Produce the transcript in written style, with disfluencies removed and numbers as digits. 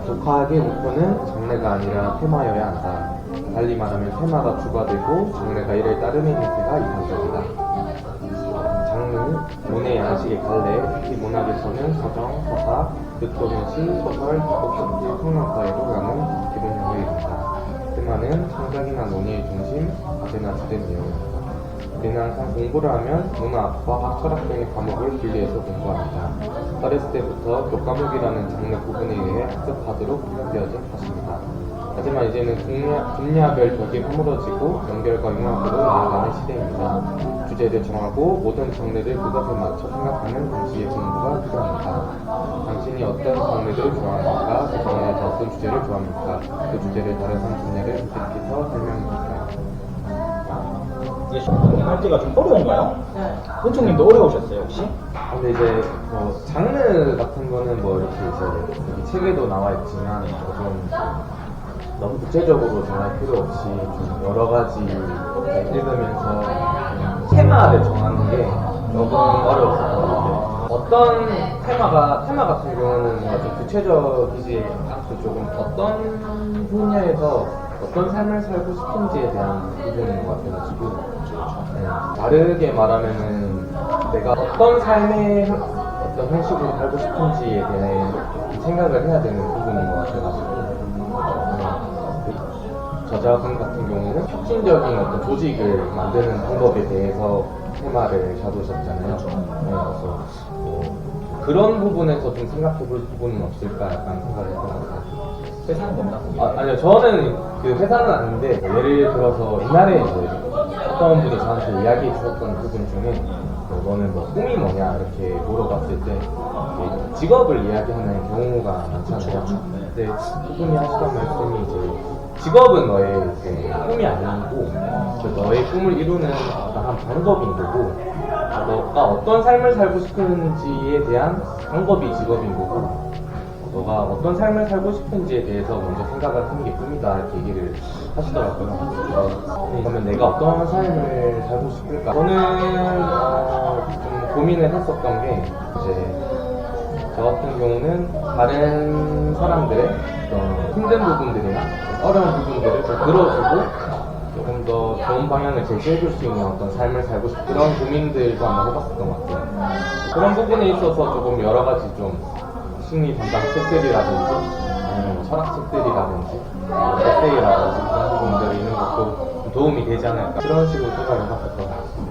독학의 목표는 장르가 아니라 테마여야 한다. 달리 말하면 테마가 주가 되고 장르가 이를 따르는 형태가 이상적이다. 장르, 문의 양식의 갈래, 특히 문학에서는 서정, 서사, 느토면시, 소설, 기법성지, 평론가에도 가는 기본형을 이룬다. 테마는 창작이나 논의의 중심, 과제나 주된 내용이다. 우리는 항상 공부를 하면 문화학과, 철학 등의 과목을 분리해서 공부합니다. 어렸을 때부터 교과목이라는 장르 부분에 의해 학습하도록 되어진 것입니다. 하지만 이제는 분야별 벽이 허물어지고 연결과 융합으로 나아가는 시대입니다. 주제를 정하고 모든 장르를 그것에 맞춰 생각하는 방식의 공부가 필요합니다. 당신이 어떤 장르를 좋아합니까? 그 장르에서 어떤 주제를 좋아합니까? 그 주제를 다른 한 분야를 분석해서 설명해볼까요? 이게 수능이 할 때가 좀 어려운가요? 네. 은총님도 어려우셨어요 혹시? 근데 이제 뭐 장르 같은 거는 뭐 이렇게 이제 여기 책에도 나와 있지만 좀 너무 구체적으로 정할 필요 없이 좀 여러 가지 읽으면서 테마를 정하는 게 조금 어려웠던 것 같아요. 어떤 테마 같은 경우는 뭔가 좀 구체적이지 않고 조금 어떤 분야에서 어떤 삶을 살고 싶은지에 대한 부분인 것 같아가지고 다르게 말하면은 내가 어떤 삶의 어떤 형식으로 살고 싶은지에 대해 생각을 해야 되는 부분인 것 같아가지고 저자분 같은 경우는 혁신적인 어떤 조직을 만드는 방법에 대해서 테마를 잡으셨잖아요. 그래서 그런 부분에서 좀 생각해볼 부분은 없을까 약간 생각을 했던 것 같아요. 회사는 겁니다. 아니요, 저는 그 회사는 아닌데 예를 들어서 옛날에 이제 어떤 분이 저한테 이야기해 주셨던 부분 중에 너는 뭐 꿈이 뭐냐 이렇게 물어봤을 때 직업을 이야기하는 경우가 많잖아요. 근데 그분이 하시던 말씀이 이제 직업은 너의 꿈이 아니고 너의 꿈을 이루는 한 방법인 거고 너가 어떤 삶을 살고 싶은지에 대한 방법이 직업인 거고 너가 어떤 삶을 살고 싶은지에 대해서 먼저 생각을 하는 게 꿈이다 이렇게 얘기를 하시더라고요. 그러면 내가 어떤 삶을 살고 싶을까? 저는 좀 고민을 했었던 게 이제 저 같은 경우는 다른 사람들의 어떤 힘든 부분들이나 어려운 부분들을 좀 들어주고 조금 더 좋은 방향을 제시해줄 수 있는 어떤 삶을 살고 싶은 그런 고민들도 한번 해봤었던 것 같아요. 그런 부분에 있어서 조금 여러 가지 좀 심리 담당 책들이라든지 아니면 뭐 철학 책들이라든지 에세이라든지 그런 부분들이 있는 것도 도움이 되지 않을까 그런 식으로 생각을 해봤었던 것 같습니다.